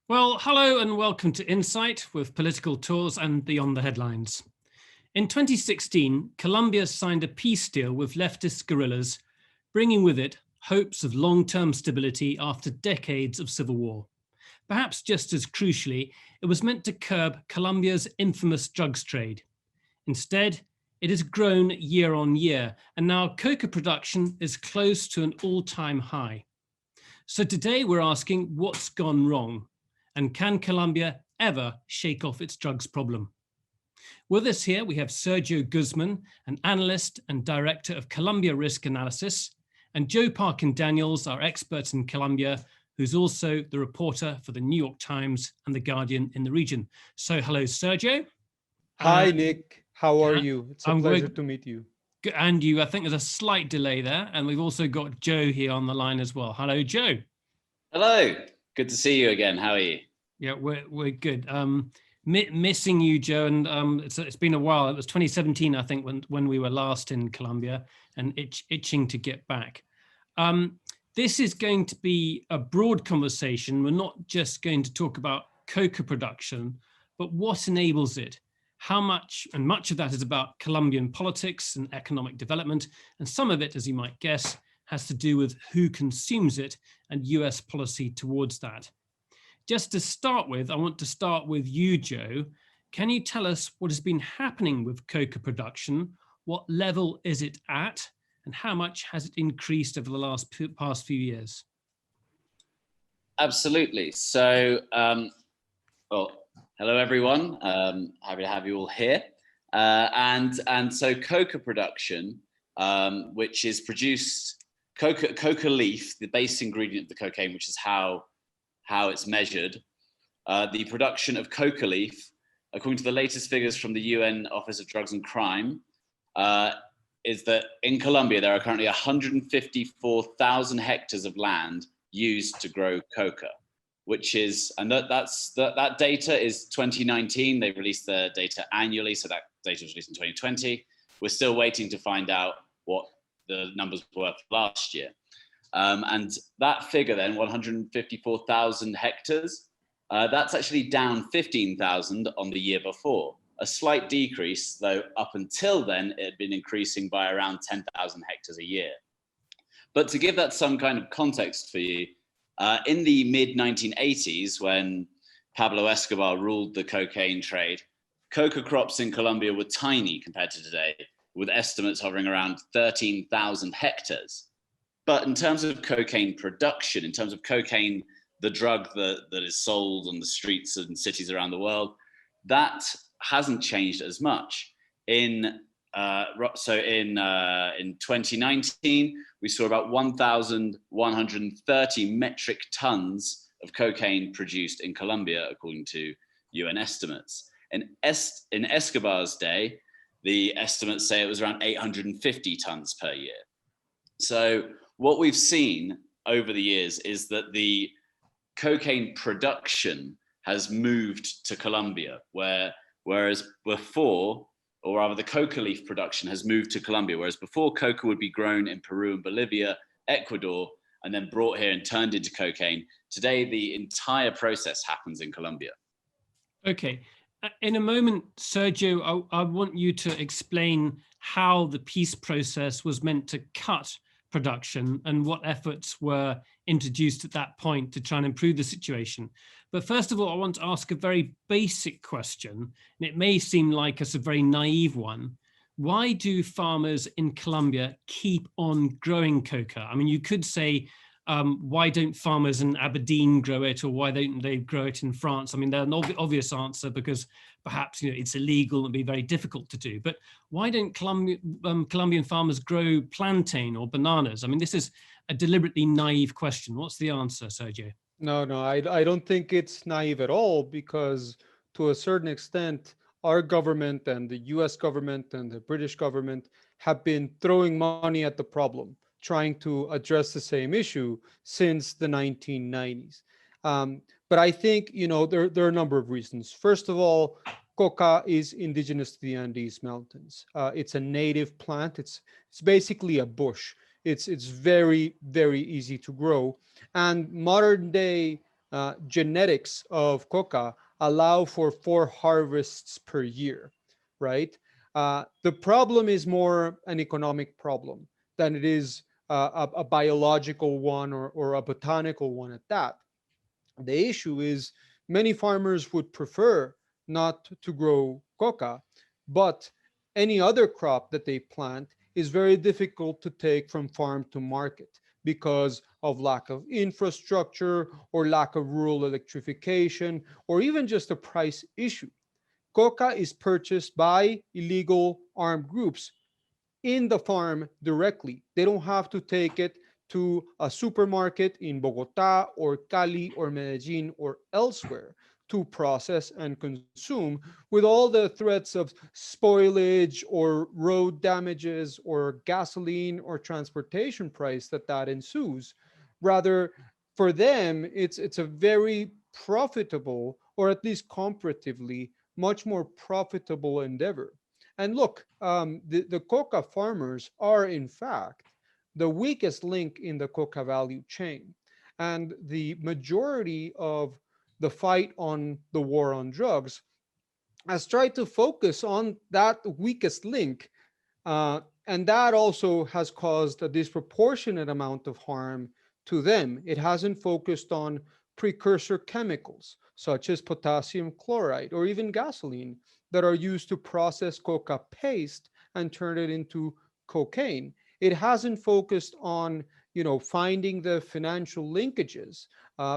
Well, hello and welcome to Insight with political tours and beyond the headlines. In 2016, Colombia signed a peace deal with leftist guerrillas, bringing with it hopes of long-term stability after decades of civil war. Perhaps just as crucially, it was meant to curb Colombia's infamous drugs trade. Instead, it has grown year on year, and now coca production is close to an all-time high. So today we're asking what's gone wrong? And can Colombia ever shake off its drugs problem? With us here, we have Sergio Guzman, an analyst and director of Colombia Risk Analysis, and Joe Parkin Daniels, our expert in Colombia, who's also the reporter for the New York Times and the Guardian in the region. So hello, Sergio. Hi, Nick. How are you? It's a pleasure to meet you. And you, I think there's a slight delay there. And we've also got Joe here on the line as well. Hello, Joe. Hello. Good to see you again. How are you? Yeah, we're good. Missing you, Joe, and it's been a while. It was 2017, I think, when we were last in Colombia, and itching to get back. This is going to be a broad conversation. We're not just going to talk about coca production, but what enables it. How much, and much of that is about Colombian politics and economic development, and some of it, as you might guess, has to do with who consumes it and US policy towards that. Just to start with, I want to start with you, Joe. Can you tell us what has been happening with coca production? What level is it at? And how much has it increased over the past few years? Absolutely. So, well, hello, everyone. Happy to have you all here. And so coca production, which is produced, coca leaf, the base ingredient of the cocaine, which is how it's measured. The production of coca leaf, according to the latest figures from the UN Office of Drugs and Crime, is that in Colombia, there are currently 154,000 hectares of land used to grow coca, which is, and that data is 2019. They released the data annually, so that data was released in 2020. We're still waiting to find out what the numbers were last year. And that figure then, 154,000 hectares, that's actually down 15,000 on the year before. A slight decrease, though up until then, it had been increasing by around 10,000 hectares a year. But to give that some kind of context for you, in the mid-1980s, when Pablo Escobar ruled the cocaine trade, coca crops in Colombia were tiny compared to today, with estimates hovering around 13,000 hectares. But in terms of cocaine production, in terms of cocaine, the drug that is sold on the streets and cities around the world, that hasn't changed as much. In 2019, we saw about 1,130 metric tons of cocaine produced in Colombia, according to UN estimates. In Escobar's day, the estimates say it was around 850 tons per year. So what we've seen over the years is that the cocaine production has moved to Colombia, whereas before, or rather the coca leaf production has moved to Colombia, whereas before coca would be grown in Peru and Bolivia, Ecuador, and then brought here and turned into cocaine. Today, the entire process happens in Colombia. Okay. In a moment, Sergio, I want you to explain how the peace process was meant to cut production and what efforts were introduced at that point to try and improve the situation. But first of all, I want to ask a very basic question, and it may seem like it's a very naive one. Why do farmers in Colombia keep on growing coca? I mean, you could say, why don't farmers in Aberdeen grow it, or why don't they grow it in France? I mean, there's an obvious answer because perhaps it's illegal and be very difficult to do. But why don't Colombian farmers grow plantain or bananas? I mean, this is a deliberately naive question. What's the answer, Sergio? No, I don't think it's naive at all, because to a certain extent, our government and the US government and the British government have been throwing money at the problem, trying to address the same issue since the 1990s. But I think, there are a number of reasons. First of all, coca is indigenous to the Andes Mountains. It's a native plant. It's basically a bush. It's very, very easy to grow. And modern day genetics of coca allow for 4 harvests per year, right? The problem is more an economic problem than it is a biological one, or a botanical one at that. The issue is many farmers would prefer not to grow coca, but any other crop that they plant is very difficult to take from farm to market because of lack of infrastructure, or lack of rural electrification, or even just a price issue. Coca is purchased by illegal armed groups in the farm directly. They don't have to take it to a supermarket in Bogota or Cali or Medellin or elsewhere to process and consume, with all the threats of spoilage or road damages or gasoline or transportation price that ensues. Rather, for them, it's a very profitable, or at least comparatively much more profitable endeavor. And look, the coca farmers are, in fact, the weakest link in the coca value chain. And the majority of the fight on the war on drugs has tried to focus on that weakest link. And that also has caused a disproportionate amount of harm to them. It hasn't focused on precursor chemicals such as potassium chloride or even gasoline that are used to process coca paste and turn it into cocaine. It hasn't focused on, finding the financial linkages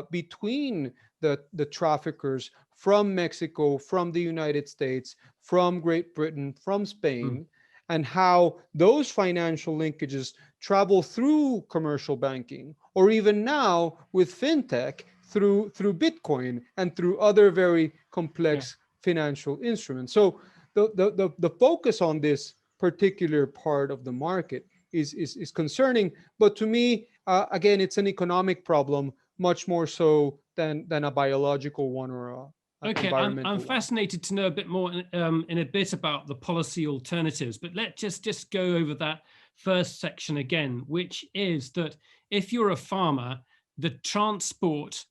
between the traffickers from Mexico, from the United States, from Great Britain, from Mm. Spain, and how those financial linkages travel through commercial banking, or even now with fintech through Bitcoin and through other very Yeah. complex financial instruments. So the focus on this particular part of the market is concerning. But to me, again, it's an economic problem much more so than a biological one, or an Okay, I'm environmental one. fascinated to know a bit more in a bit about the policy alternatives, but let's just go over that first section again, which is that if you're a farmer, the transport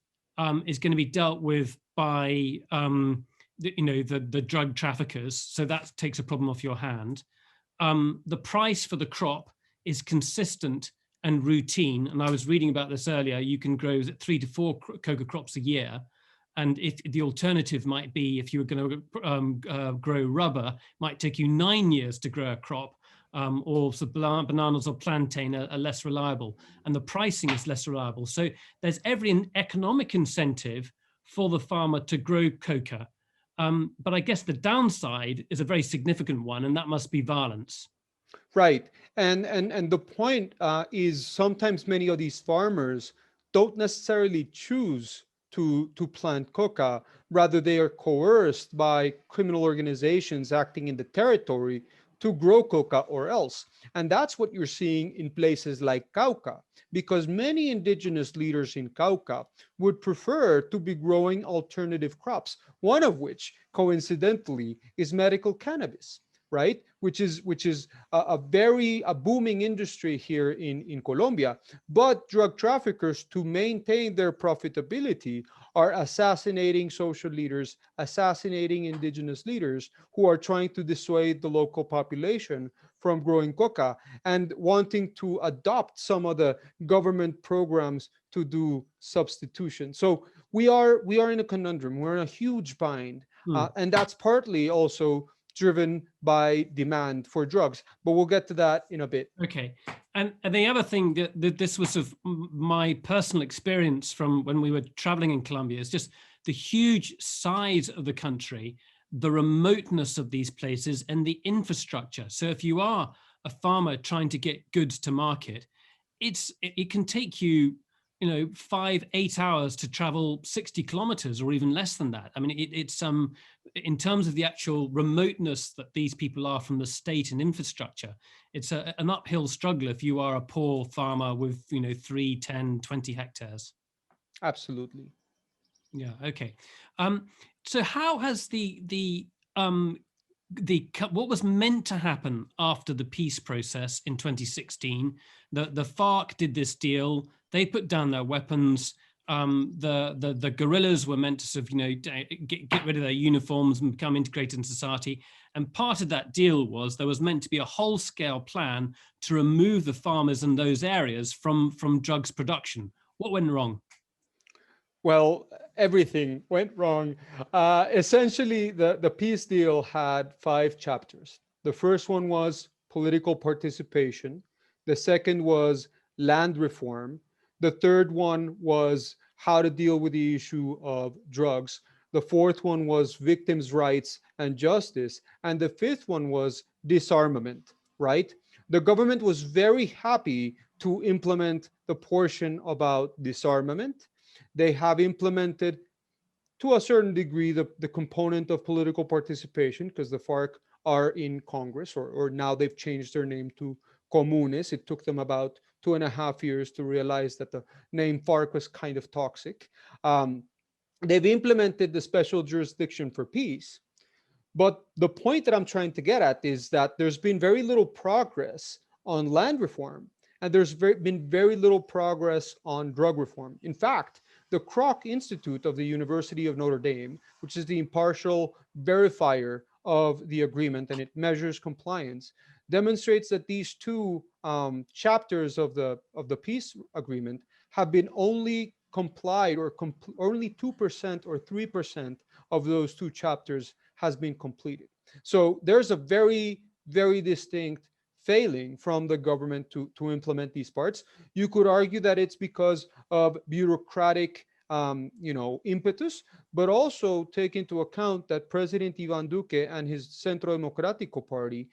is going to be dealt with by the drug traffickers, so that takes a problem off your hand. The price for the crop is consistent and routine, and I was reading about this earlier. You can grow 3 to 4 coca crops a year. And if the alternative might be, if you were going to grow rubber, might take you 9 years to grow a crop, or so bananas or plantain are less reliable, and the pricing is less reliable. So there's every economic incentive for the farmer to grow coca. But I guess the downside is a very significant one, and that must be violence. Right. And the point is, sometimes many of these farmers don't necessarily choose to plant coca. Rather, they are coerced by criminal organizations acting in the territory to grow coca or else. And that's what you're seeing in places like Cauca, because many indigenous leaders in Cauca would prefer to be growing alternative crops, one of which, coincidentally, is medical cannabis, right? Which is a booming industry here in Colombia. But drug traffickers, to maintain their profitability, are assassinating social leaders, assassinating indigenous leaders who are trying to dissuade the local population from growing coca, and wanting to adopt some of the government programs to do substitution. So we are in a conundrum. We're in a huge bind, and that's partly also driven by demand for drugs. But we'll get to that in a bit. Okay. And the other thing that this was of my personal experience from when we were traveling in Colombia is just the huge size of the country, the remoteness of these places, and the infrastructure. So if you are a farmer trying to get goods to market, it can take you 5-8 hours to travel 60 kilometers or even less than that. I mean, it's in terms of the actual remoteness that these people are from the state and infrastructure, it's an uphill struggle if you are a poor farmer with 3, 10, 20 hectares. Absolutely. Yeah. Okay. So how has what was meant to happen after the peace process in 2016? The FARC did this deal. They put down their weapons. the guerrillas were meant to sort of, get rid of their uniforms and become integrated in society. And part of that deal was there was meant to be a whole-scale plan to remove the farmers in those areas from drugs production. What went wrong? Well, everything went wrong. Essentially, the peace deal had 5 chapters. The first one was political participation. The second was land reform. The third one was how to deal with the issue of drugs. The fourth one was victims' rights and justice. And the fifth one was disarmament, right? The government was very happy to implement the portion about disarmament. They have implemented to a certain degree the component of political participation, because the FARC are in Congress, or now they've changed their name to Comunes. It took them about 2.5 years to realize that the name FARC was kind of toxic. They've implemented the special jurisdiction for peace. But the point that I'm trying to get at is that there's been very little progress on land reform, and there's been very little progress on drug reform. In fact, the Kroc Institute of the University of Notre Dame, which is the impartial verifier of the agreement, and it measures compliance, demonstrates that these 2 chapters of the peace agreement have been only complied, or only 2% or 3% of those 2 chapters has been completed. So there's a very, very distinct failing from the government to implement these parts. You could argue that it's because of bureaucratic impetus, but also take into account that President Ivan Duque and his Centro Democrático party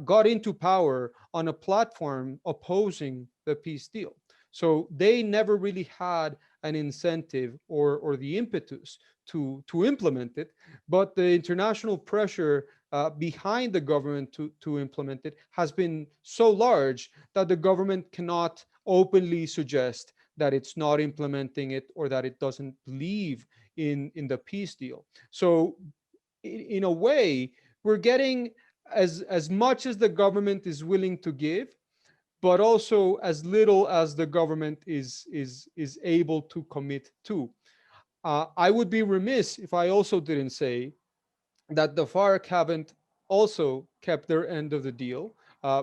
got into power on a platform opposing the peace deal. So they never really had an incentive or the impetus to implement it, but the international pressure behind the government to implement it has been so large that the government cannot openly suggest that it's not implementing it, or that it doesn't believe in the peace deal. So in a way, we're getting as much as the government is willing to give, but also as little as the government is able to commit to. I would be remiss if I also didn't say that the FARC haven't also kept their end of the deal.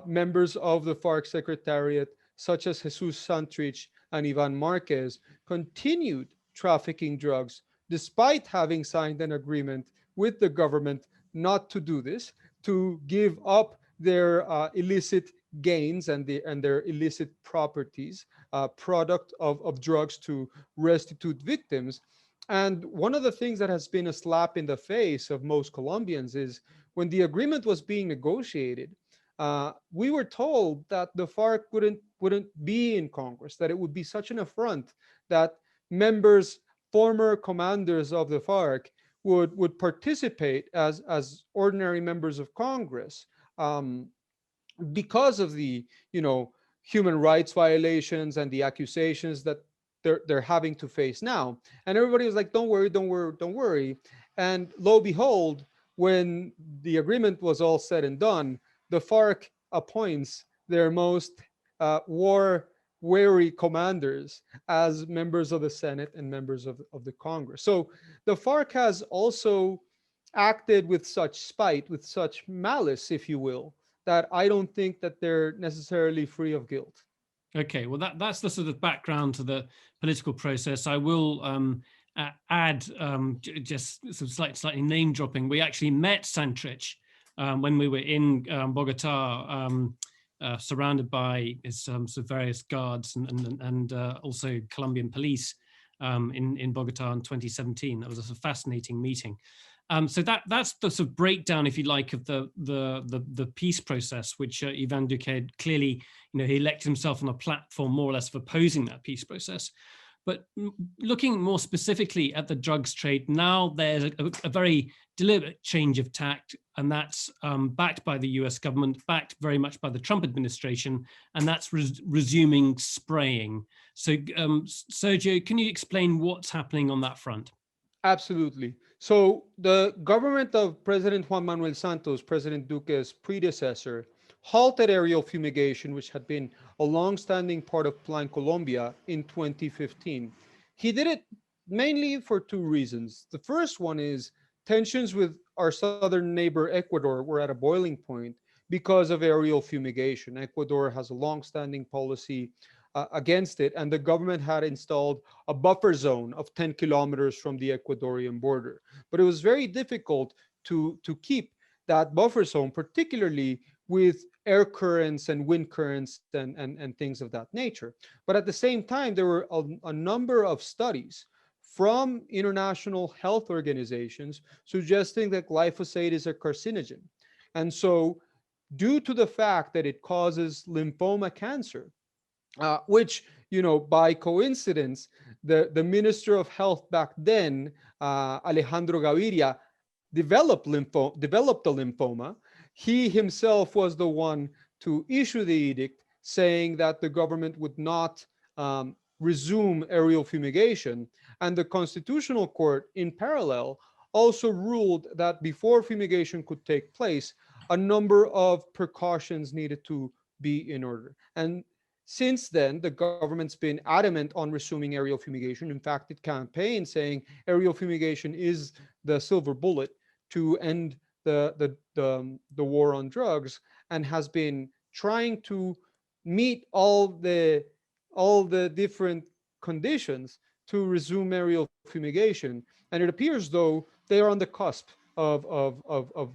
Members of the FARC Secretariat, such as Jesus Santrich and Ivan Marquez, continued trafficking drugs despite having signed an agreement with the government not to do this, to give up their illicit gains and their illicit properties, product of drugs, to restitute victims. And one of the things that has been a slap in the face of most Colombians is when the agreement was being negotiated, we were told that the FARC wouldn't be in Congress, that it would be such an affront that members, former commanders of the FARC, would participate as ordinary members of Congress, because of the human rights violations and the accusations that they're having to face now. And everybody was like, don't worry, don't worry, don't worry. And lo and behold, when the agreement was all said and done, the FARC appoints their most war-weary commanders as members of the Senate and members of the Congress. So the FARC has also acted with such spite, with such malice, if you will, that I don't think that they're necessarily free of guilt. Okay, well, that's the sort of background to the political process. I will add just some slightly name dropping. We actually met Santrich when we were in Bogota, surrounded by his sort of various guards and also Colombian police in Bogota in 2017. That was a sort of fascinating meeting. So that's the sort of breakdown, if you like, of the peace process, which Ivan Duque clearly, he elected himself on a platform more or less of opposing that peace process. But looking more specifically at the drugs trade, now there's a very deliberate change of tact, and that's backed by the US government, backed very much by the Trump administration, and that's resuming spraying. So Sergio, can you explain what's happening on that front? Absolutely. So the government of President Juan Manuel Santos, President Duque's predecessor, halted aerial fumigation, which had been a long-standing part of Plan Colombia, in 2015. He did it mainly for two reasons. The first one is tensions with our southern neighbor Ecuador were at a boiling point because of aerial fumigation. Ecuador has a long-standing policy against it, and the government had installed a buffer zone of 10 kilometers from the Ecuadorian border. But it was very difficult to keep that buffer zone, particularly with air currents and wind currents and things of that nature. But at the same time, there were a number of studies from international health organizations suggesting that glyphosate is a carcinogen. And so, due to the fact that it causes lymphoma cancer, which, by coincidence, the Minister of Health back then, Alejandro Gaviria, developed the lymphoma. He himself was the one to issue the edict saying that the government would not resume aerial fumigation. And the Constitutional Court, in parallel, also ruled that before fumigation could take place, a number of precautions needed to be in order. And since then, the government's been adamant on resuming aerial fumigation. In fact, it campaigned saying aerial fumigation is the silver bullet to end the war on drugs, and has been trying to meet all the different conditions to resume aerial fumigation. And it appears though they are on the cusp of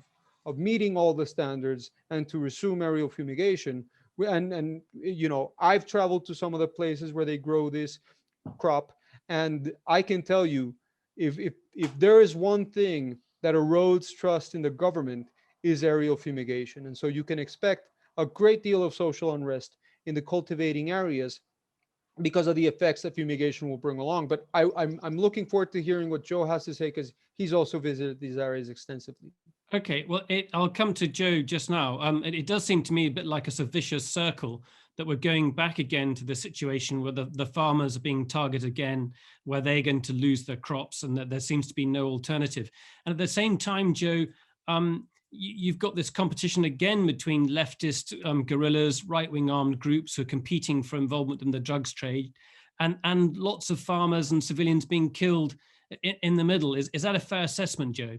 meeting all the standards and to resume aerial fumigation. And I've traveled to some of the places where they grow this crop, and I can tell you, if there is one thing that erodes trust in the government, is aerial fumigation. And so you can expect a great deal of social unrest in the cultivating areas because of the effects that fumigation will bring along. But I'm looking forward to hearing what Joe has to say, because he's also visited these areas extensively. Okay, well, I'll come to Joe just now. It does seem to me a bit like a vicious circle, that we're going back again to the situation where the farmers are being targeted again, where they're going to lose their crops, and that there seems to be no alternative. And at the same time, Joe, you've got this competition again between leftist guerrillas, right-wing armed groups who are competing for involvement in the drugs trade, and lots of farmers and civilians being killed in the middle. Is that a fair assessment, Joe?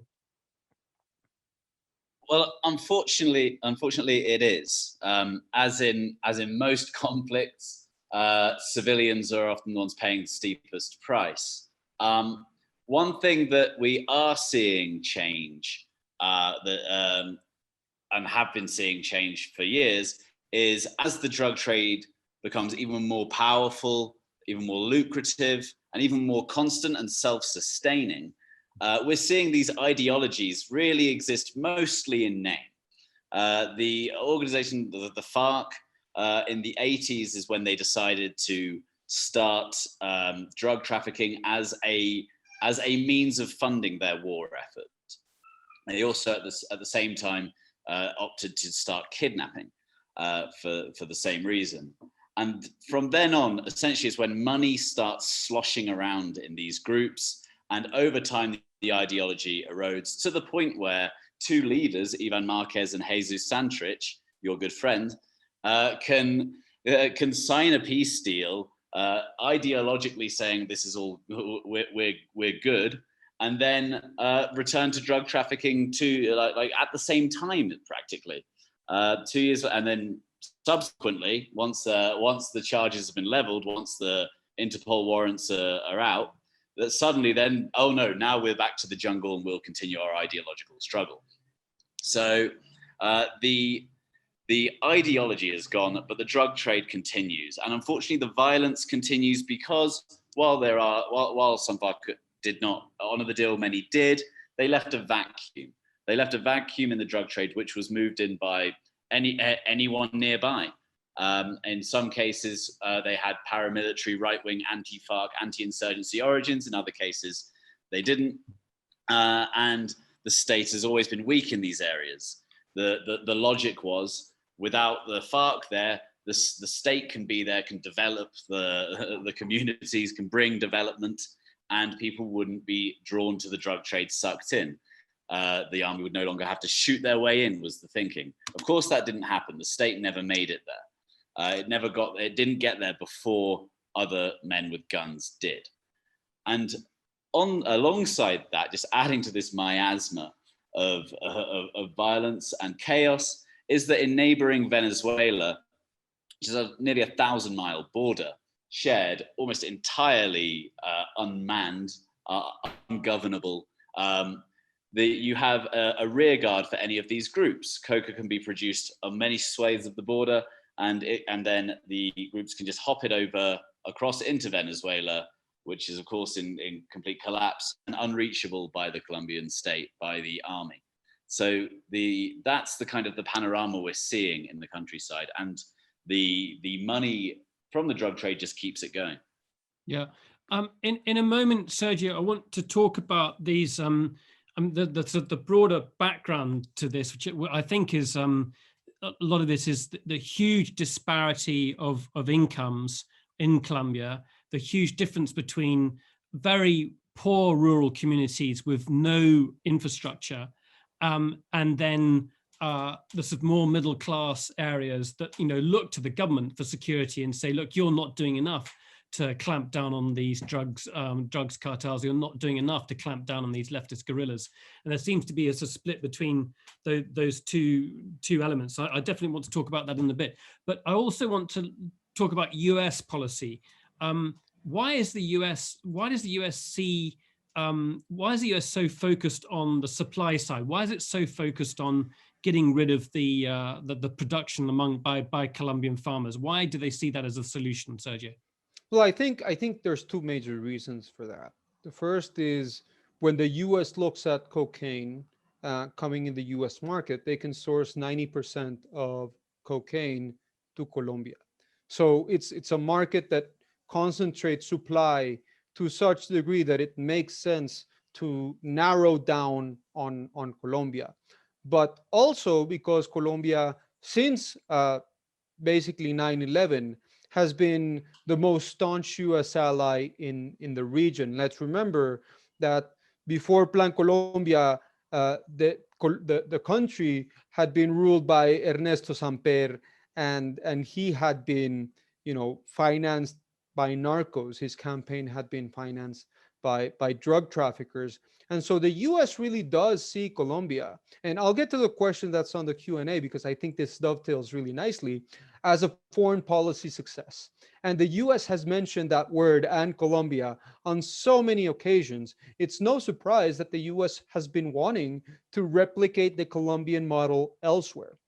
Well, unfortunately, it is. As in most conflicts, civilians are often the ones paying the steepest price. One thing that we are seeing change, and have been seeing change for years, is as the drug trade becomes even more powerful, even more lucrative, and even more constant and self-sustaining, we're seeing these ideologies really exist mostly in name. The organization, the FARC, in the 80s is when they decided to start drug trafficking as a means of funding their war effort. They also, at the same time, opted to start kidnapping for the same reason. And from then on, essentially, is when money starts sloshing around in these groups, and over time, the ideology erodes to the point where two leaders, Ivan Marquez and Jesus Santrich, your good friend, can sign a peace deal, ideologically saying this is all we're good, and then return to drug trafficking like at the same time, practically 2 years, and then subsequently, once the charges have been leveled, once the Interpol warrants are out, that suddenly then, oh no, now we're back to the jungle and we'll continue our ideological struggle. So the ideology is gone, but the drug trade continues. And unfortunately, the violence continues because while some FARC did not honor the deal, many did, they left a vacuum. They left a vacuum in the drug trade, which was moved in by anyone nearby. In some cases, they had paramilitary, right-wing, anti-FARC, anti-insurgency origins. In other cases, they didn't. And the state has always been weak in these areas. The logic was, without the FARC there, the state can be there, can develop the communities, can bring development, and people wouldn't be drawn to the drug trade, sucked in. The army would no longer have to shoot their way in, was the thinking. Of course, that didn't happen. The state never made it there. It didn't get there before other men with guns did. And alongside that, just adding to this miasma of violence and chaos, is that in neighboring Venezuela, which is a nearly 1,000-mile border, shared almost entirely unmanned, ungovernable, you have a rear guard for any of these groups. Coca can be produced on many swathes of the border, and then the groups can just hop it over across into Venezuela, which is of course in complete collapse and unreachable by the Colombian state, by the army. So that's the kind of the panorama we're seeing in the countryside, and the money from the drug trade just keeps it going. Yeah. In a moment, Sergio, I want to talk about these the broader background to this, which I think is a lot of this is the huge disparity of incomes in Colombia, the huge difference between very poor rural communities with no infrastructure, and then the sort of more middle class areas that look to the government for security and say, look, you're not doing enough to clamp down on these drugs cartels. You're not doing enough to clamp down on these leftist guerrillas. And there seems to be a sort of split between those two elements. I definitely want to talk about that in a bit, but I also want to talk about US policy. Why does the US so focused on the supply side? Why is it so focused on getting rid of the production by Colombian farmers? Why do they see that as a solution, Sergio? Well, I think there's two major reasons for that. The first is when the U.S. looks at cocaine coming in the U.S. market, they can source 90% of cocaine to Colombia. So it's a market that concentrates supply to such degree that it makes sense to narrow down on Colombia. But also because Colombia, since basically 9/11, has been the most staunch U.S. ally in the region. Let's remember that before Plan Colombia, the country had been ruled by Ernesto Samper, and he had been, financed by narcos. His campaign had been financed by drug traffickers. And so the U.S. really does see Colombia, and I'll get to the question that's on the Q&A because I think this dovetails really nicely, as a foreign policy success. And the US has mentioned that word and Colombia on so many occasions. It's no surprise that the US has been wanting to replicate the Colombian model elsewhere.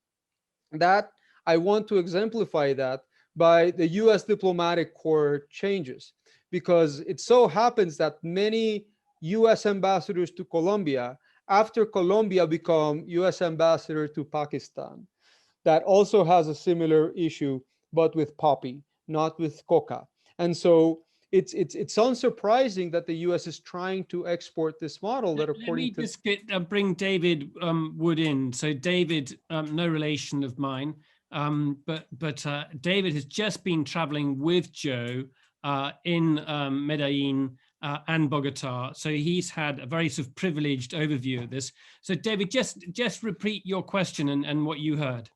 That I want to exemplify that by the US diplomatic corps changes, because it so happens that many US ambassadors to Colombia, after Colombia become US ambassador to Pakistan, that also has a similar issue, but with poppy, not with coca. And so it's unsurprising that the U.S. is trying to export this model that, according to... Let me just bring David Wood in. So David, no relation of mine, but David has just been traveling with Joe in Medellin and Bogota. So he's had a very sort of privileged overview of this. So David, just repeat your question and what you heard.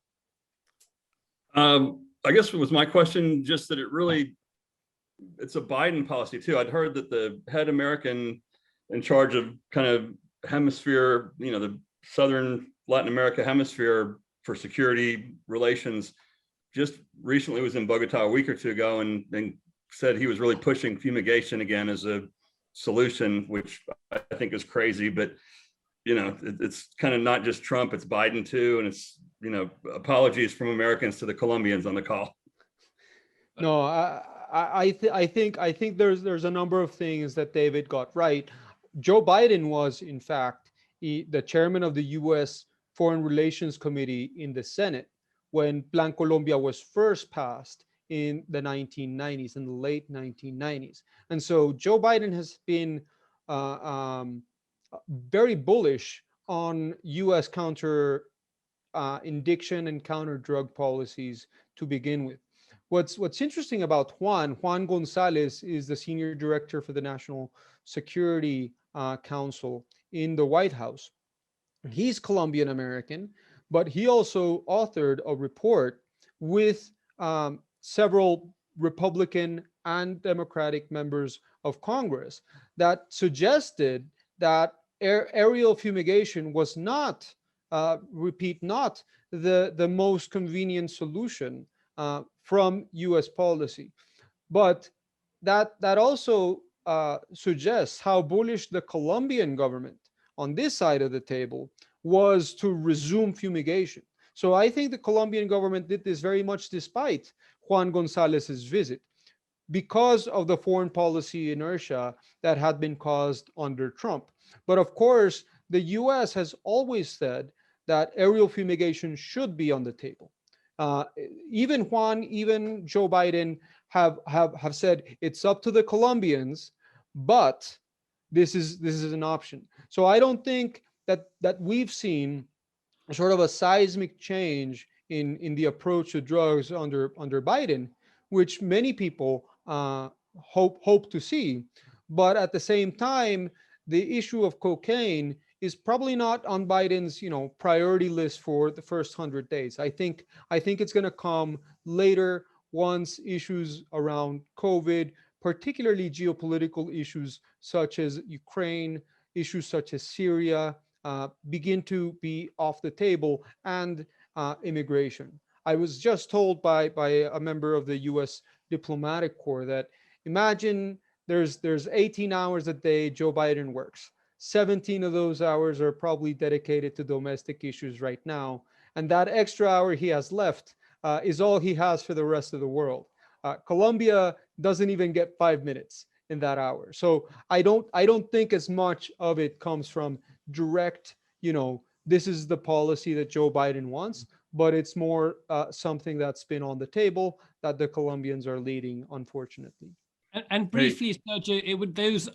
I guess it was my question, just that it's a Biden policy too. I'd heard that the head American in charge of kind of hemisphere, the Southern Latin America hemisphere for security relations, just recently was in Bogota a week or two ago and said he was really pushing fumigation again as a solution, which I think is crazy, but it's kind of not just Trump, it's Biden too. And it's, apologies from Americans to the Colombians on the call. No, I think there's a number of things that David got right. Joe Biden was, in fact, the chairman of the U.S. Foreign Relations Committee in the Senate when Plan Colombia was first passed in the 1990s, in the late 1990s. And so Joe Biden has been very bullish on U.S. counter indiction and counter drug policies to begin with. What's interesting about Juan Gonzalez is the senior director for the National Security Council in the White House. He's Colombian American, but he also authored a report with several Republican and Democratic members of Congress that suggested that aerial fumigation was not, repeat, not the most convenient solution from US policy. But that also suggests how bullish the Colombian government on this side of the table was to resume fumigation. So I think the Colombian government did this very much despite Juan Gonzalez's visit, because of the foreign policy inertia that had been caused under Trump. But of course, the US has always said that aerial fumigation should be on the table. Uh, Even Juan, even Joe Biden have said it's up to the Colombians, but this is an option. So I don't think that we've seen sort of a seismic change in the approach to drugs under Biden, which many people hope to see. But at the same time, the issue of cocaine is probably not on Biden's priority list for the first 100 days. I think it's going to come later, once issues around COVID, particularly geopolitical issues such as Ukraine, issues such as Syria, begin to be off the table, and immigration. I was just told by a member of the U.S. diplomatic corps that, imagine there's 18 hours a day Joe Biden works. 17 of those hours are probably dedicated to domestic issues right now, and that extra hour he has left is all he has for the rest of the world. Colombia doesn't even get 5 minutes in that hour. So I don't think as much of it comes from direct, this is the policy that Joe Biden wants, but it's more something that's been on the table that the Colombians are leading, unfortunately. And briefly, Sergio, it would those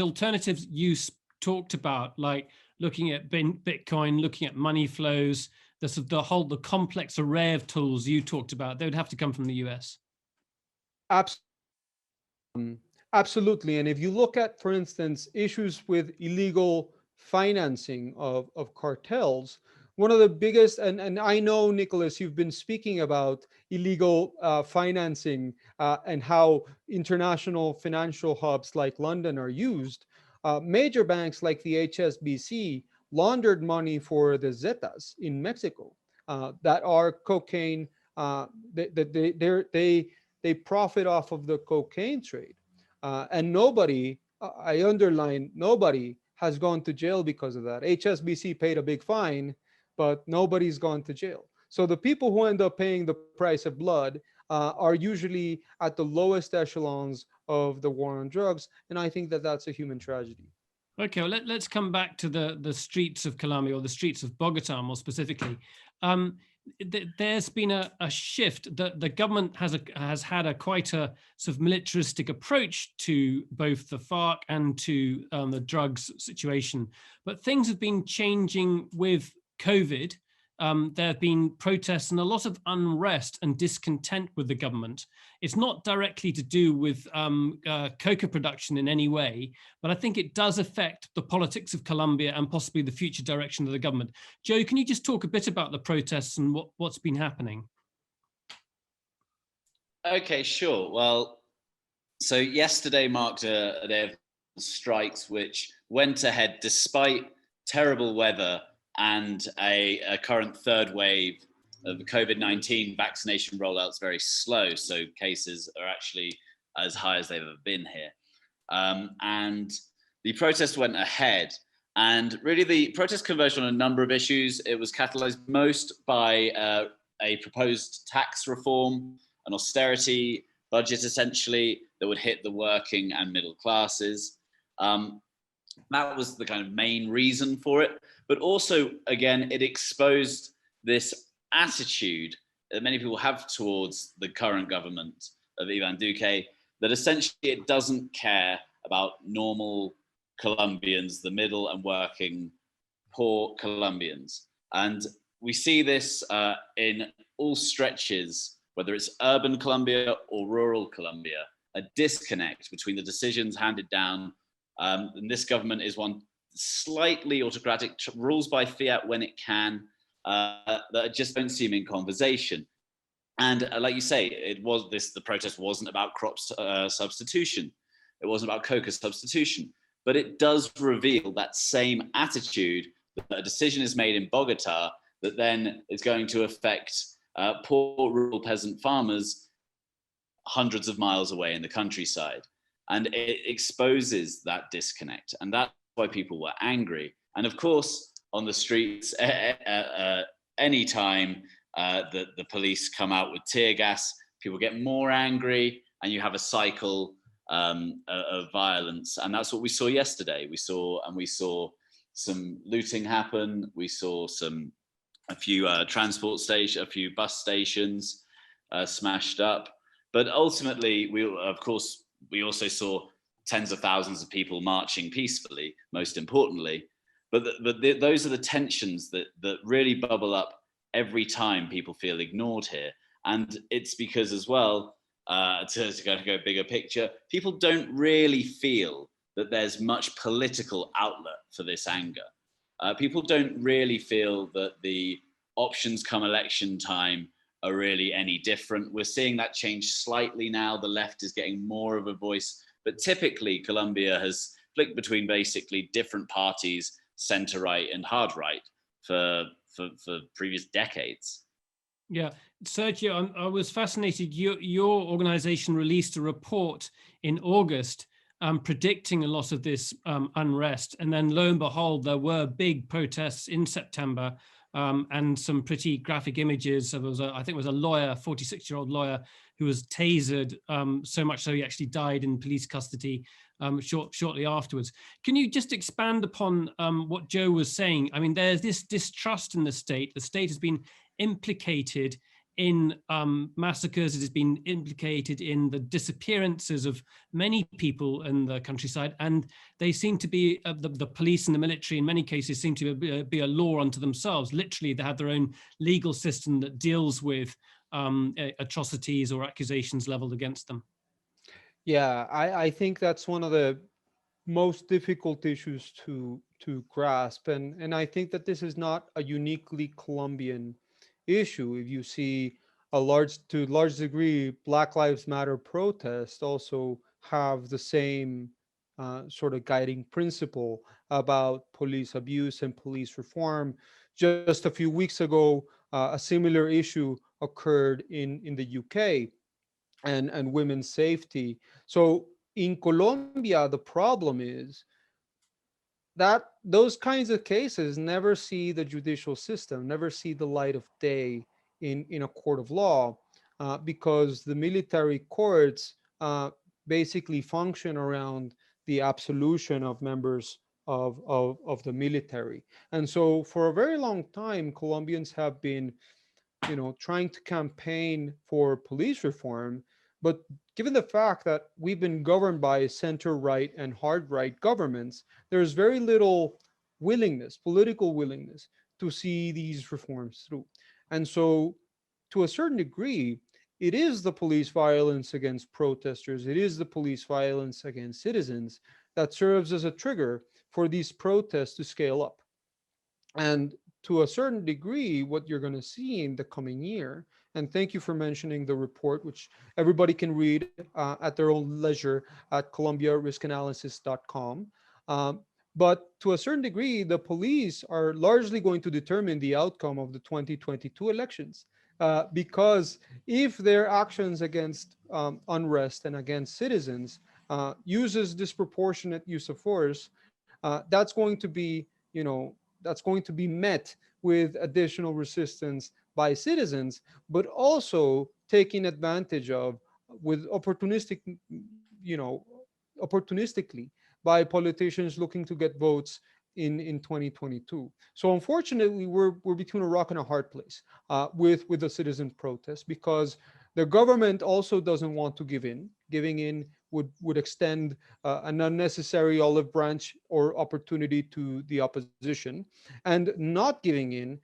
alternatives you talked about, like looking at Bitcoin, looking at money flows, the complex array of tools you talked about, they would have to come from the US. Absolutely. And if you look at, for instance, issues with illegal financing of cartels, one of the biggest, and I know, Nicholas, you've been speaking about illegal financing and how international financial hubs like London are used. Major banks like the HSBC laundered money for the Zetas in Mexico that are cocaine. They profit off of the cocaine trade. And nobody, I underline, nobody has gone to jail because of that. HSBC paid a big fine, but nobody's gone to jail. So the people who end up paying the price of blood are usually at the lowest echelons of the war on drugs. And I think that that's a human tragedy. Okay, well, let's come back to the streets of Colombia, or the streets of Bogota more specifically. There's been a shift. The government has had quite a sort of militaristic approach to both the FARC and to the drugs situation, but things have been changing with COVID. There have been protests and a lot of unrest and discontent with the government. It's not directly to do with coca production in any way, but I think it does affect the politics of Colombia and possibly the future direction of the government. Joe, can you just talk a bit about the protests and what's been happening? Okay, sure. Well, so yesterday marked a day of strikes which went ahead despite terrible weather and a current third wave of COVID-19 vaccination rollout's very slow. So cases are actually as high as they've ever been here. And the protest went ahead. And really the protest converged on a number of issues. It was catalyzed most by a proposed tax reform, an austerity budget essentially that would hit the working and middle classes. That was the kind of main reason for it. But also, again, it exposed this attitude that many people have towards the current government of Ivan Duque, that essentially it doesn't care about normal Colombians, the middle and working poor Colombians. And we see this in all stretches, whether it's urban Colombia or rural Colombia, a disconnect between the decisions handed down. And this government is one slightly autocratic, rules by fiat when it can, that just don't seem in conversation. And like you say, the protest wasn't about crop substitution. It wasn't about coca substitution, but it does reveal that same attitude that a decision is made in Bogota that then is going to affect poor rural peasant farmers hundreds of miles away in the countryside. And it exposes that disconnect. And that's why people were angry. And of course, on the streets, anytime the police come out with tear gas, people get more angry, and you have a cycle of violence. And that's what we saw yesterday. We saw some looting happen. We saw a few transport stations, a few bus stations smashed up. But ultimately, we also saw tens of thousands of people marching peacefully, most importantly. But those are the tensions that really bubble up every time people feel ignored here. And it's because as well, to go bigger picture, people don't really feel that there's much political outlet for this anger. People don't really feel that the options come election time are really any different. We're seeing that change slightly now. The left is getting more of a voice, but typically Colombia has flicked between basically different parties, center right and hard right, for previous decades. Yeah, Sergio, I was fascinated. Your organization released a report in August predicting a lot of this unrest. And then lo and behold, there were big protests in September and some pretty graphic images. There was I think it was a lawyer, 46-year-old lawyer, who was tasered so much so he actually died in police custody shortly afterwards. Can you just expand upon what Joe was saying? I mean, there's this distrust in the state. The state has been implicated in massacres. It has been implicated in the disappearances of many people in the countryside, and they seem to be the police and the military in many cases seem to be a law unto themselves. Literally, they have their own legal system that deals with atrocities or accusations leveled against them. Yeah, I think that's one of the most difficult issues to grasp, and I think that this is not a uniquely Colombian issue. If you see to a large degree, Black Lives Matter protests also have the same sort of guiding principle about police abuse and police reform. Just a few weeks ago, a similar issue occurred in the UK, and women's safety. So in Colombia, the problem is that those kinds of cases never see the judicial system, never see the light of day in a court of law, because the military courts basically function around the absolution of members of the military. And so for a very long time, Colombians have been trying to campaign for police reform. But given the fact that we've been governed by center right and hard right governments, there's very little political willingness to see these reforms through. And so, to a certain degree, it is the police violence against protesters, it is the police violence against citizens that serves as a trigger for these protests to scale up. And to a certain degree, what you're going to see in the coming year, and thank you for mentioning the report, which everybody can read at their own leisure at colombiariskanalysis.com. But to a certain degree, the police are largely going to determine the outcome of the 2022 elections. Because if their actions against unrest and against citizens uses disproportionate use of force, that's going to be, that's going to be met with additional resistance by citizens, but also taking advantage of with opportunistically by politicians looking to get votes in 2022. So unfortunately, we're between a rock and a hard place with the citizen protest, because the government also doesn't want to give in. Giving in would extend an unnecessary olive branch or opportunity to the opposition, and not giving in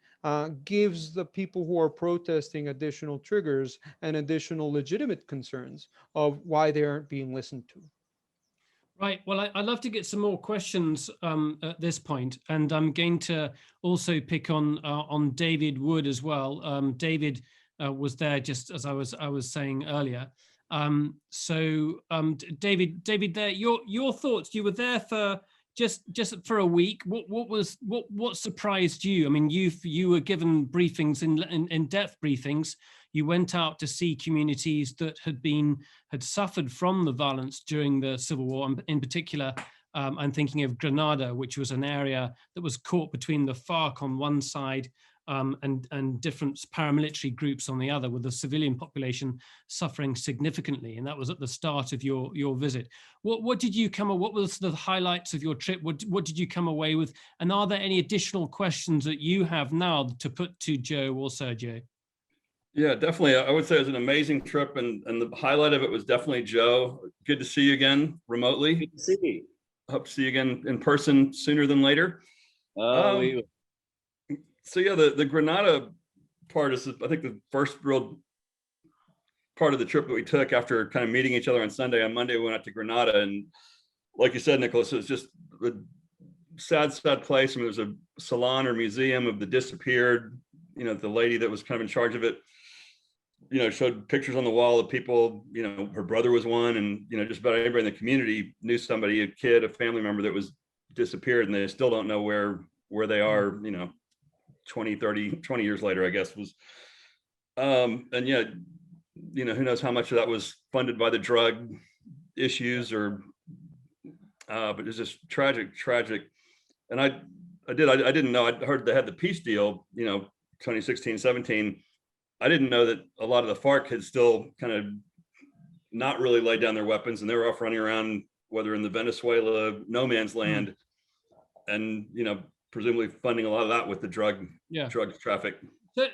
gives the people who are protesting additional triggers and additional legitimate concerns of why they aren't being listened to. Right. Well, I'd love to get some more questions at this point, and I'm going to also pick on David Wood as well. David was there, just as I was saying earlier. David, there, your thoughts. You were there for just for a week. What surprised you? I mean, you were given briefings, in-depth briefings. You went out to see communities that had suffered from the violence during the Civil War, and in particular, I'm thinking of Granada, which was an area that was caught between the FARC on one side and different paramilitary groups on the other, with the civilian population suffering significantly. And that was at the start of your visit. What did you what was the highlights of your trip? What did you come away with? And are there any additional questions that you have now to put to Joe or Sergio? Yeah, definitely. I would say it was an amazing trip, and the highlight of it was definitely Joe. Good to see you again remotely. Good to see you. Hope to see you again in person sooner than later. So yeah, the Granada part is, I think, the first real part of the trip that we took after kind of meeting each other on Sunday. On Monday, we went out to Granada, and like you said, Nicholas, it was just a sad place. I mean, there was a salon or museum of the disappeared. You know, the lady that was kind of in charge of it, you know, showed pictures on the wall of people. You know, her brother was one, and you know, just about everybody in the community knew somebody, a kid, a family member that was disappeared, and they still don't know where they are. You know, 20 years later, I guess, was and yeah, you know, who knows how much of that was funded by the drug issues, or but it's just tragic. And I didn't know. I heard they had the peace deal, you know, 2016, 17. I didn't know that a lot of the FARC had still kind of not really laid down their weapons, and they were off running around, whether in the Venezuela no man's land, and you know, presumably funding a lot of that with the drug traffic.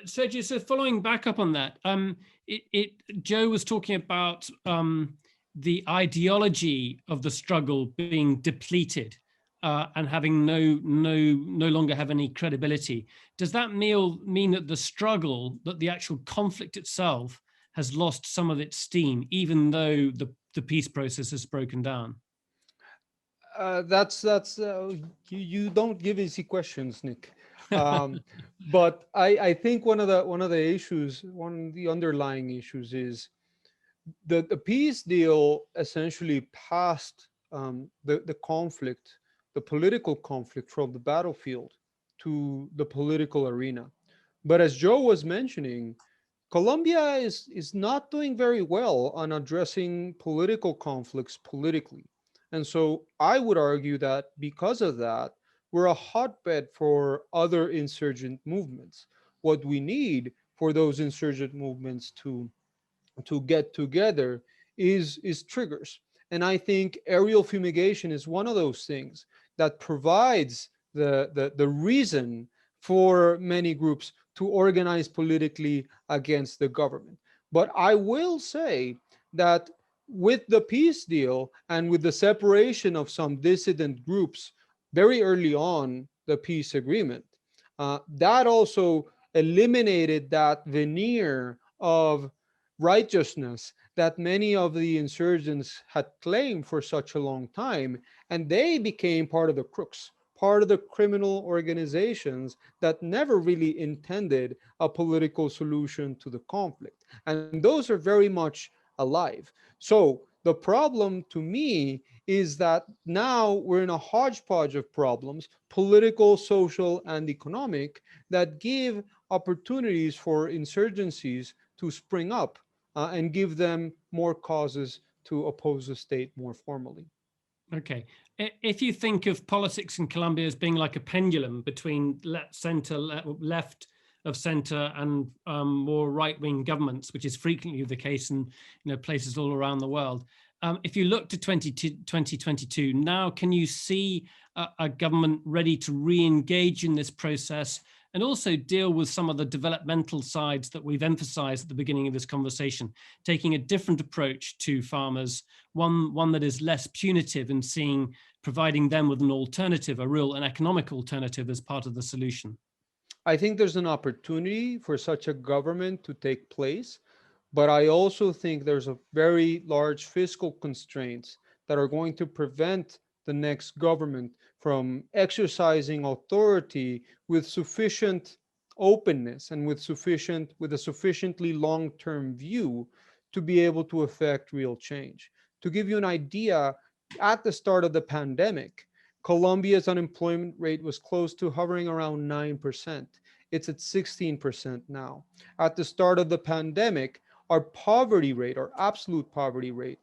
So following back up on that, Joe was talking about the ideology of the struggle being depleted and having no longer have any credibility. Does that mean that the struggle, that the actual conflict itself, has lost some of its steam, even though the peace process has broken down? You don't give easy questions, Nick. But I think one of the issues, one of the underlying issues, is the peace deal essentially passed the conflict, the political conflict, from the battlefield to the political arena. But as Joe was mentioning, Colombia is not doing very well on addressing political conflicts politically. And so I would argue that because of that, we're a hotbed for other insurgent movements. What we need for those insurgent movements to get together is triggers. And I think aerial fumigation is one of those things that provides the reason for many groups to organize politically against the government. But I will say that with the peace deal and with the separation of some dissident groups very early on the peace agreement, that also eliminated that veneer of righteousness that many of the insurgents had claimed for such a long time, and they became part of the crooks, part of the criminal organizations that never really intended a political solution to the conflict. And those are very much alive. So the problem to me is that now we're in a hodgepodge of problems, political, social, and economic, that give opportunities for insurgencies to spring up and give them more causes to oppose the state more formally. Okay. If you think of politics in Colombia as being like a pendulum between left of center and more right-wing governments, which is frequently the case in places all around the world. If you look to 2022, now can you see a government ready to re-engage in this process and also deal with some of the developmental sides that we've emphasized at the beginning of this conversation, taking a different approach to farmers, one that is less punitive, and providing them with an alternative, an economic alternative, as part of the solution? I think there's an opportunity for such a government to take place, but I also think there's a very large fiscal constraints that are going to prevent the next government from exercising authority with sufficient openness and with a sufficiently long-term view to be able to affect real change. To give you an idea, at the start of the pandemic, Colombia's unemployment rate was close to hovering around 9%. It's at 16% now. At the start of the pandemic, our poverty rate, our absolute poverty rate,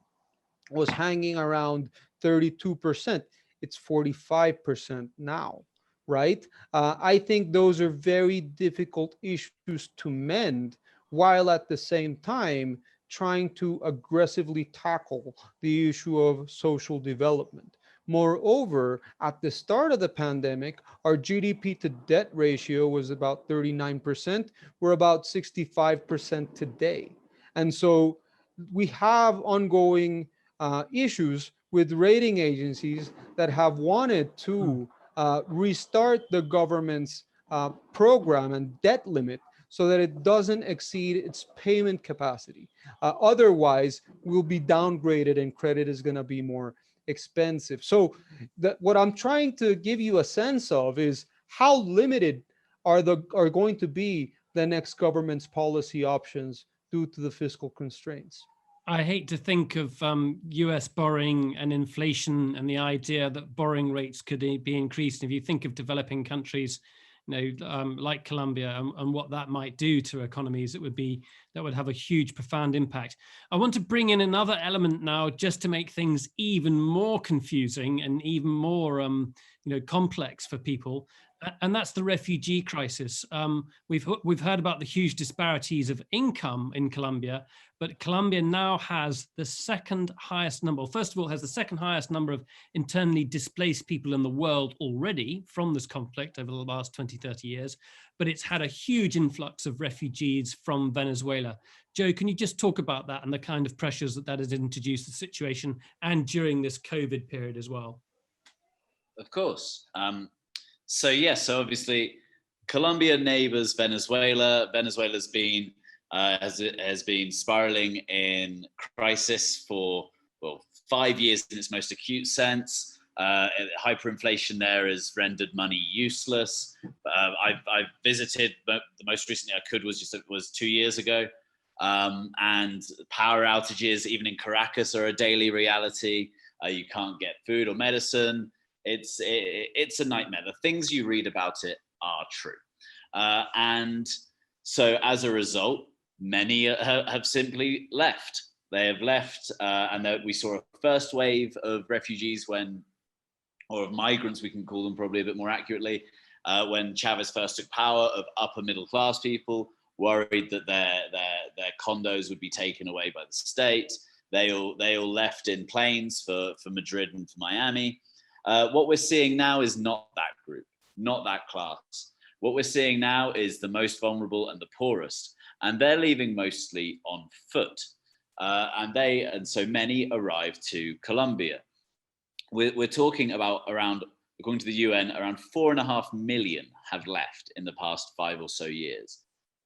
was hanging around 32%. It's 45% now, right? I think those are very difficult issues to mend, while at the same time trying to aggressively tackle the issue of social development. Moreover, at the start of the pandemic, our GDP to debt ratio was about 39%. We're about 65% today. And so we have ongoing issues with rating agencies that have wanted to restart the government's program and debt limit so that it doesn't exceed its payment capacity. Otherwise, we'll be downgraded and credit is going to be more expensive. So what I'm trying to give you a sense of is how limited are going to be the next government's policy options due to the fiscal constraints. I hate to think of US borrowing and inflation and the idea that borrowing rates could be increased. If you think of developing countries, like Colombia and what that might do to economies, that would have a huge, profound impact. I want to bring in another element now, just to make things even more confusing and even more, complex for people. And that's the refugee crisis. We've heard about the huge disparities of income in Colombia, but Colombia now has the second highest number. First of all, has the second highest number of internally displaced people in the world already from this conflict over the last 20, 30 years. But it's had a huge influx of refugees from Venezuela. Joe, can you just talk about that and the kind of pressures that has introduced the situation, and during this COVID period as well? Of course. So obviously, Colombia neighbors Venezuela. Venezuela's been has been spiraling in crisis for 5 years in its most acute sense. Hyperinflation there has rendered money useless. I've visited, but the most recently I could was 2 years ago, and power outages even in Caracas are a daily reality. You can't get food or medicine. It's a nightmare. The things you read about it are true. And so as a result, many have simply left. They have left, and we saw a first wave of refugees or of migrants, we can call them probably a bit more accurately, when Chavez first took power, of upper middle class people worried that their condos would be taken away by the state. They all left in planes for Madrid and for Miami. What we're seeing now is not that group, not that class. What we're seeing now is the most vulnerable and the poorest, and they're leaving mostly on foot. And so many arrive to Colombia. We're talking about around, according to the UN, around 4.5 million have left in the past 5 or so years,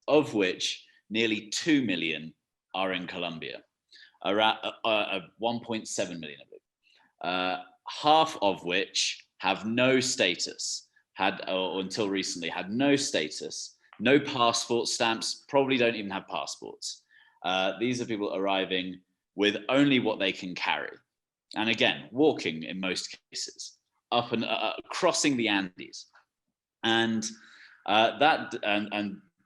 of which nearly 2 million are in Colombia, around 1.7 million of it. Half of which have no status, or until recently had no status, no passport stamps, probably don't even have passports. These are people arriving with only what they can carry. And again, walking in most cases, up and crossing the Andes. And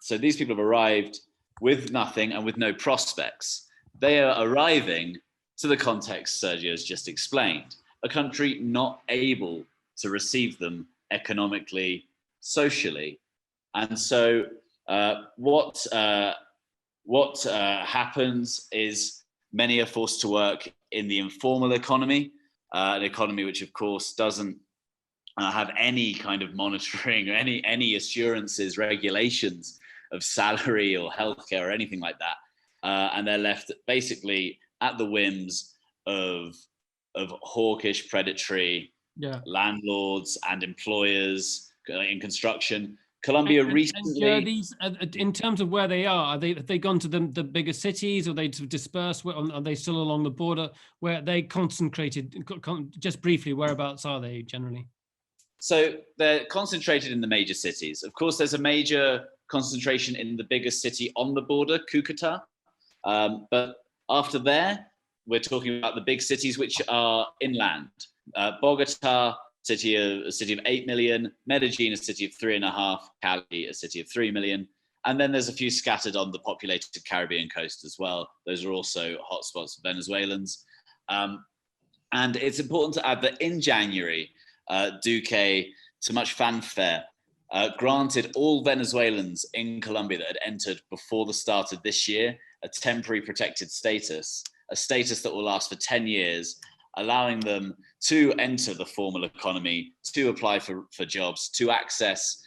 so these people have arrived with nothing and with no prospects. They are arriving to the context Sergio has just explained. A country not able to receive them economically, socially. And so what happens is many are forced to work in the informal economy, an economy which of course doesn't have any kind of monitoring or any assurances, regulations of salary or healthcare or anything like that. And they're left basically at the whims of hawkish, predatory landlords and employers in construction. Colombia recently. And these, in terms of where they are, have they gone to the bigger cities, or they dispersed? Are they still along the border? Where they concentrated? Just briefly, whereabouts are they generally? So they're concentrated in the major cities. Of course, there's a major concentration in the biggest city on the border, Cucuta. But after there, we're talking about the big cities which are inland. Bogota, a city of 8 million, Medellin, a city of 3.5, Cali, a city of 3 million. And then there's a few scattered on the populated Caribbean coast as well. Those are also hotspots for Venezuelans. And it's important to add that in January, Duque, to much fanfare, granted all Venezuelans in Colombia that had entered before the start of this year a temporary protected status, a status that will last for 10 years, allowing them to enter the formal economy, to apply for jobs, to access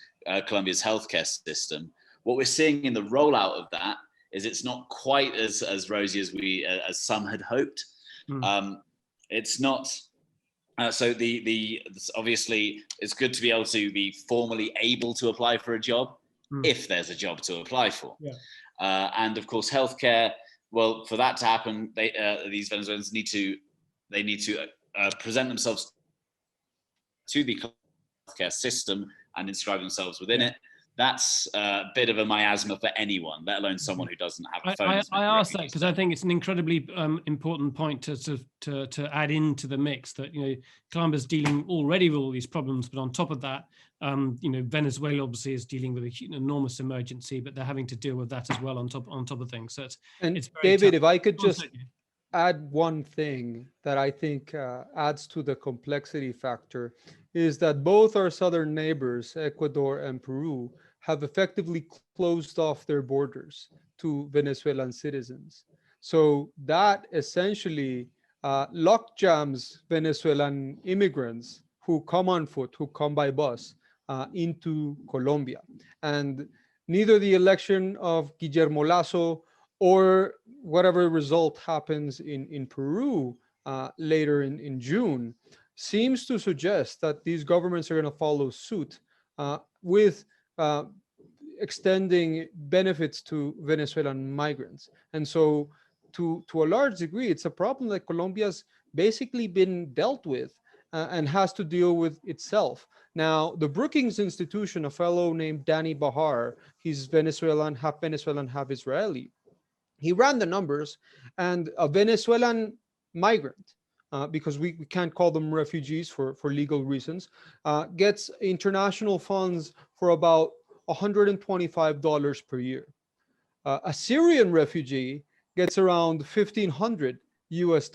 Colombia's healthcare system. What we're seeing in the rollout of that is it's not quite as rosy as some had hoped. It's not. So obviously it's good to be able to be formally able to apply for a job if there's a job to apply for. Yeah. And of course, healthcare. Well, for that to happen, these Venezuelans need to present themselves to the healthcare system and inscribe themselves within it. That's a bit of a miasma for anyone, let alone someone who doesn't have a phone. I asked that because I think it's an incredibly important point to add into the mix that, you know, Colombia's dealing already with all these problems, but on top of that, you know, Venezuela obviously is dealing with an enormous emergency, but they're having to deal with that as well on top of things. So it's very David, tough. if I could just add one thing that I think adds to the complexity factor is that both our southern neighbors, Ecuador and Peru, have effectively closed off their borders to Venezuelan citizens. So that essentially lockjams Venezuelan immigrants who come on foot, who come by bus into Colombia. And neither the election of Guillermo Lasso or whatever result happens in Peru later in June seems to suggest that these governments are going to follow suit with extending benefits to Venezuelan migrants. And so to a large degree, it's a problem that Colombia's basically been dealt with and has to deal with itself. Now, the Brookings Institution, a fellow named Danny Bahar, he's Venezuelan, half Israeli. He ran the numbers, and a Venezuelan migrant, because we can't call them refugees for legal reasons, gets international funds for about $125 per year. A Syrian refugee gets around $1,500 US,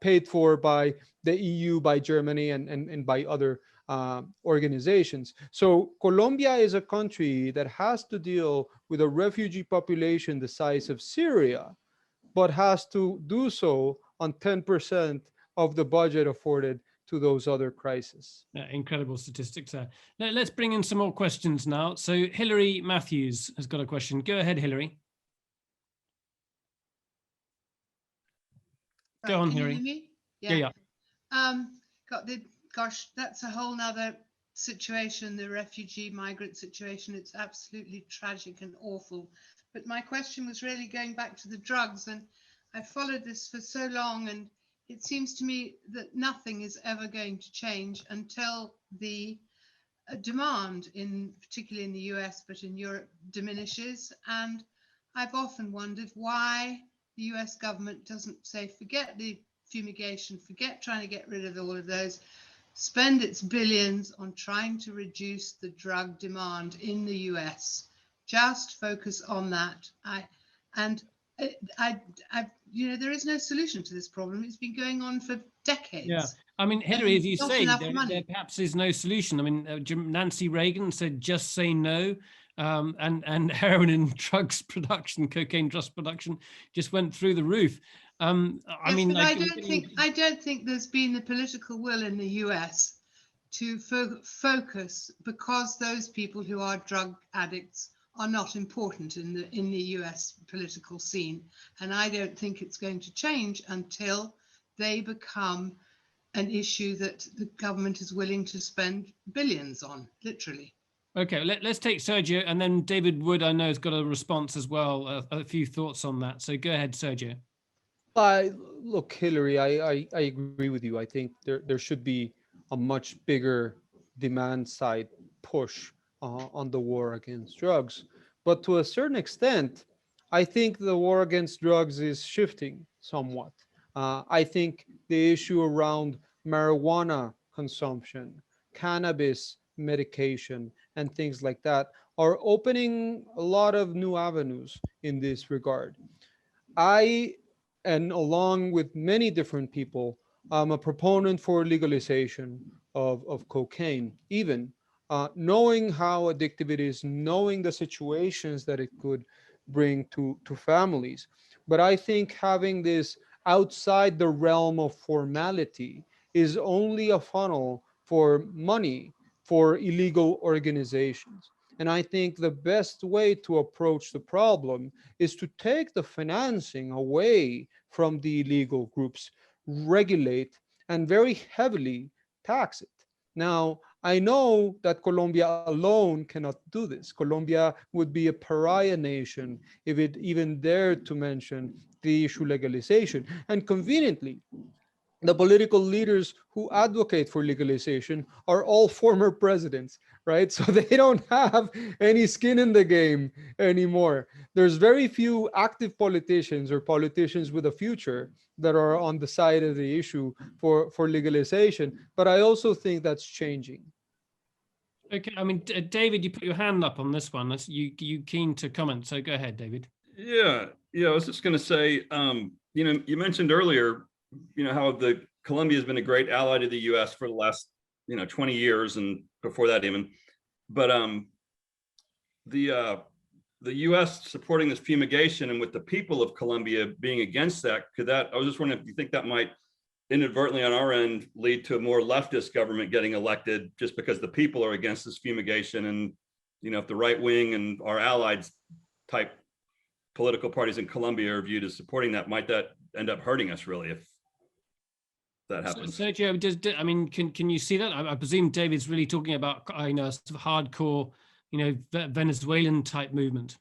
paid for by the EU, by Germany, and by other organizations. So Colombia is a country that has to deal with a refugee population the size of Syria, but has to do so on 10% of the budget afforded to those other crises. Incredible statistics there. Now, let's bring in some more questions now. So Hilary Matthews has got a question. Go ahead, Hilary. Go on, Hilary. Can you hear me? Yeah. Gosh, that's a whole nother situation, the refugee migrant situation. It's absolutely tragic and awful. But my question was really going back to the drugs, and I followed this for so long, and it seems to me that nothing is ever going to change until the demand, particularly in the US, but in Europe, diminishes. And I've often wondered why the US government doesn't say, forget the fumigation, forget trying to get rid of all of those, spend its billions on trying to reduce the drug demand in the US. Just focus on that. You know, there is no solution to this problem. It's been going on for decades. Yeah, I mean, Hilary, as you say, there perhaps is no solution. I mean, Nancy Reagan said, "Just say no," and heroin and drugs production, cocaine drugs production, just went through the roof. I mean, I don't think there's been the political will in the US to focus, because those people who are drug addicts are not important in the US political scene. And I don't think it's going to change until they become an issue that the government is willing to spend billions on, literally. Okay, let's take Sergio, and then David Wood, I know, has got a response as well, a few thoughts on that. So go ahead, Sergio. Look, Hillary, I agree with you. I think there should be a much bigger demand side push on the war against drugs. But to a certain extent, I think the war against drugs is shifting somewhat. I think the issue around marijuana consumption, cannabis medication, and things like that are opening a lot of new avenues in this regard. I, and along with many different people, I'm a proponent for legalization of cocaine, even knowing how addictive it is, knowing the situations that it could bring to families. But I think having this outside the realm of formality is only a funnel for money for illegal organizations. And I think the best way to approach the problem is to take the financing away from the illegal groups, regulate, and very heavily tax it. Now, I know that Colombia alone cannot do this. Colombia would be a pariah nation if it even dared to mention the issue legalization. And conveniently, the political leaders who advocate for legalization are all former presidents, right? So they don't have any skin in the game anymore. There's very few active politicians or politicians with a future that are on the side of the issue for legalization. But I also think that's changing. Okay, I mean, David, you put your hand up on this one. You keen to comment? So go ahead, David. Yeah, I was just going to say, you mentioned earlier, how the Colombia has been a great ally to the U.S. for the last, 20 years and before that even. But the U.S. supporting this fumigation and with the people of Colombia being against that, I was just wondering if you think that might inadvertently on our end lead to a more leftist government getting elected just because the people are against this fumigation, and if the right wing and our allied type political parties in Colombia are viewed as supporting that, might that end up hurting us really if that happens? So Joe, I mean, can you see that? I presume David's really talking about sort of hardcore, Venezuelan type movement.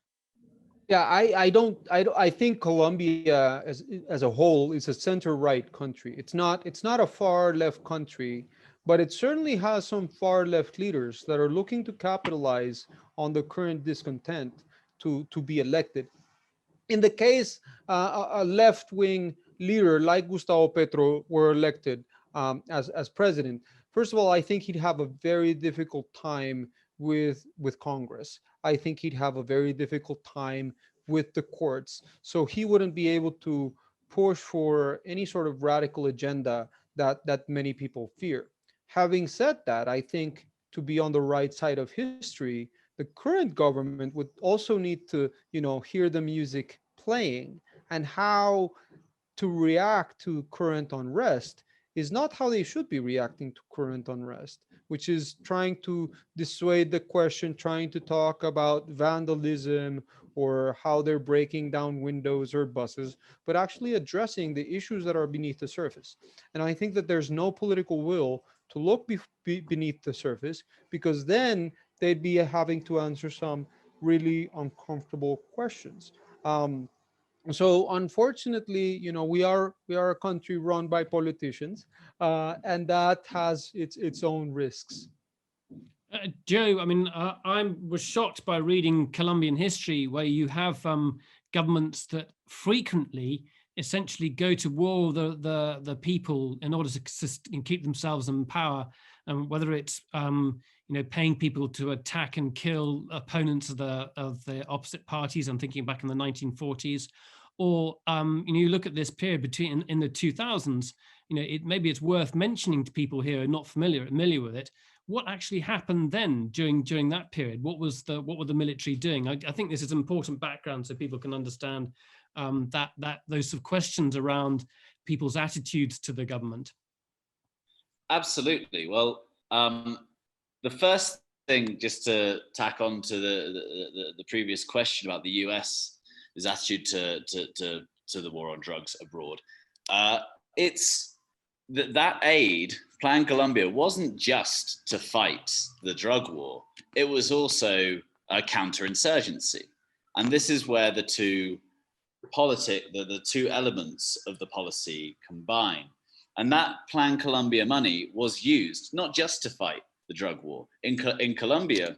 Yeah, I think Colombia as a whole is a center right country. It's not a far left country, but it certainly has some far left leaders that are looking to capitalize on the current discontent to be elected. In the case a left wing leader like Gustavo Petro were elected as president, first of all, I think he'd have a very difficult time with Congress. I think he'd have a very difficult time with the courts. So he wouldn't be able to push for any sort of radical agenda that many people fear. Having said that, I think to be on the right side of history, the current government would also need to, hear the music playing, and how to react to current unrest is not how they should be reacting to current unrest, which is trying to dissuade the question, trying to talk about vandalism or how they're breaking down windows or buses, but actually addressing the issues that are beneath the surface. And I think that there's no political will to look beneath the surface, because then they'd be having to answer some really uncomfortable questions. So unfortunately, we are a country run by politicians, and that has its own risks. Joe, I mean, I was shocked by reading Colombian history, where you have governments that frequently essentially go to war with the people in order to keep themselves in power, and whether it's paying people to attack and kill opponents of the opposite parties. I'm thinking back in the 1940s, or you look at this period between in the 2000s. Maybe it's worth mentioning to people here who are not familiar with it. What actually happened then during that period? What were the military doing? I think this is important background so people can understand that those sort of questions around people's attitudes to the government. Absolutely. Well, the first thing, just to tack on to the previous question about the US's attitude to the war on drugs abroad, it's that aid, Plan Colombia, wasn't just to fight the drug war. It was also a counterinsurgency, and this is where the two elements of the policy combine. And that Plan Colombia money was used not just to fight the drug war. In Colombia,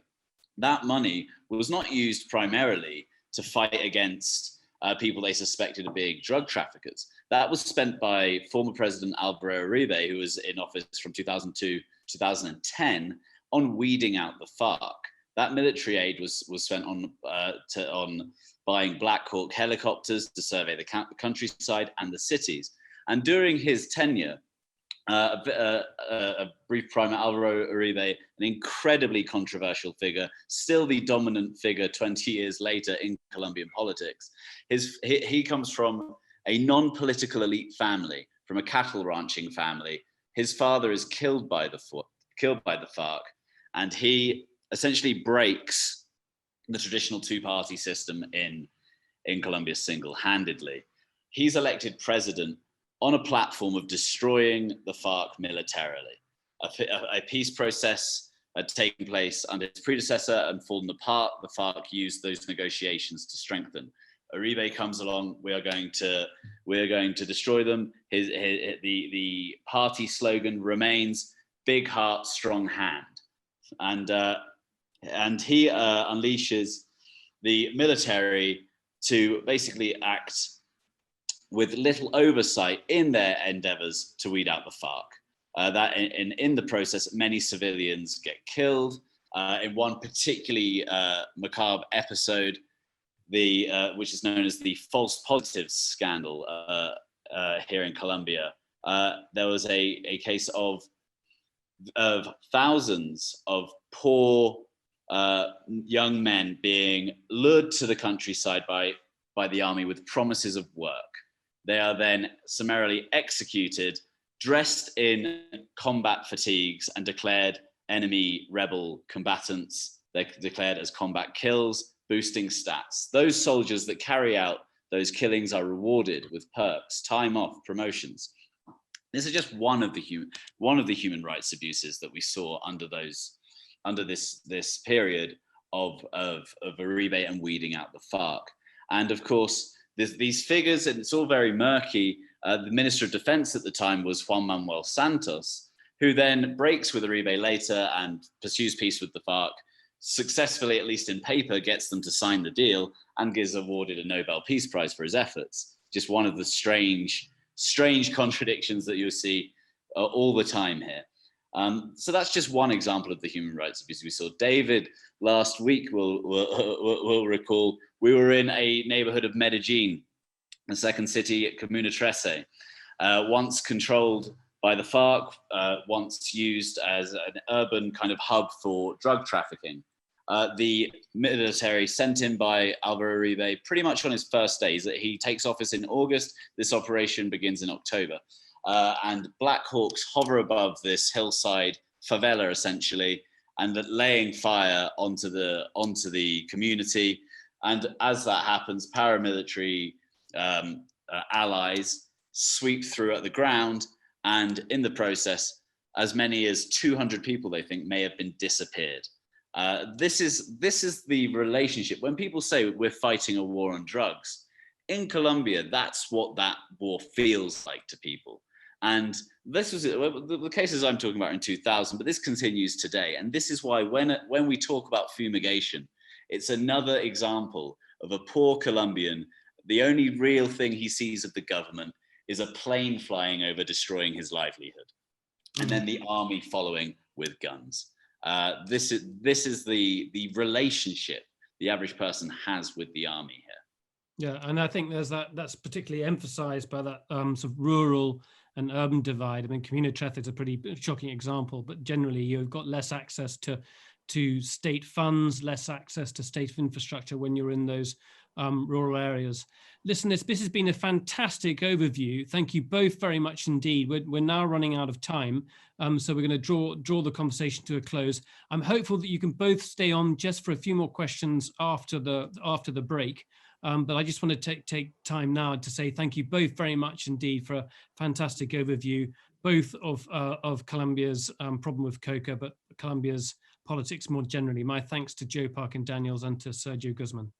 that money was not used primarily to fight against people they suspected of being drug traffickers. That was spent by former President Álvaro Uribe, who was in office from 2002 to 2010, on weeding out the FARC. That military aid was spent on buying Black Hawk helicopters to survey the countryside and the cities. And during his tenure, a brief primer, Álvaro Uribe, an incredibly controversial figure, still the dominant figure 20 years later in Colombian politics. He comes from a non-political elite family, from a cattle ranching family. His father is killed by the FARC, and he essentially breaks the traditional two-party system in Colombia single-handedly. He's elected president on a platform of destroying the FARC militarily. A peace process had taken place under his predecessor and fallen apart. The FARC used those negotiations to strengthen. Uribe comes along, we are going to destroy them. The party slogan remains big heart, strong hand. And he unleashes the military to basically act with little oversight in their endeavors to weed out the FARC. That in the process, many civilians get killed. In one particularly macabre episode, which is known as the false positives scandal here in Colombia, there was a case of thousands of poor young men being lured to the countryside by the army with promises of work. They are then summarily executed, dressed in combat fatigues, and declared enemy rebel combatants. They're declared as combat kills, boosting stats. Those soldiers that carry out those killings are rewarded with perks, time off, promotions. This is just one of the human rights abuses that we saw under this period of Uribe and weeding out the FARC. And of course, these figures, and it's all very murky. The Minister of Defense at the time was Juan Manuel Santos, who then breaks with Uribe later and pursues peace with the FARC, successfully, at least in paper, gets them to sign the deal and is awarded a Nobel Peace Prize for his efforts. Just one of the strange contradictions that you'll see all the time here. So that's just one example of the human rights abuse we saw. David, last week, will recall, we were in a neighborhood of Medellin, the second city at Comuna 13, once controlled by the FARC, once used as an urban kind of hub for drug trafficking. The military sent in by Álvaro Uribe pretty much on his first day. He takes office in August. This operation begins in October. And Black Hawks hover above this hillside favela, essentially, and laying fire onto the community. And as that happens, paramilitary allies sweep through at the ground, and in the process, as many as 200 people, they think, may have been disappeared. This is the relationship. When people say we're fighting a war on drugs, in Colombia, that's what that war feels like to people. And this was the cases I'm talking about in 2000, but this continues today. And this is why when we talk about fumigation, it's another example of a poor Colombian. The only real thing he sees of the government is a plane flying over, destroying his livelihood, and then the army following with guns. This is the relationship the average person has with the army here. Yeah, and I think that's particularly emphasized by that sort of rural and urban divide. I mean, Comuna 13 is a pretty shocking example, but generally you've got less access to state funds, less access to state infrastructure when you're in those rural areas. Listen, this has been a fantastic overview. Thank you both very much indeed. We're now running out of time, so we're going to draw the conversation to a close. I'm hopeful that you can both stay on just for a few more questions after the break. But I just want to take time now to say thank you both very much indeed for a fantastic overview, both of Colombia's problem with Coca, but Colombia's politics more generally. My thanks to Joe Parkin Daniels and to Sergio Guzman.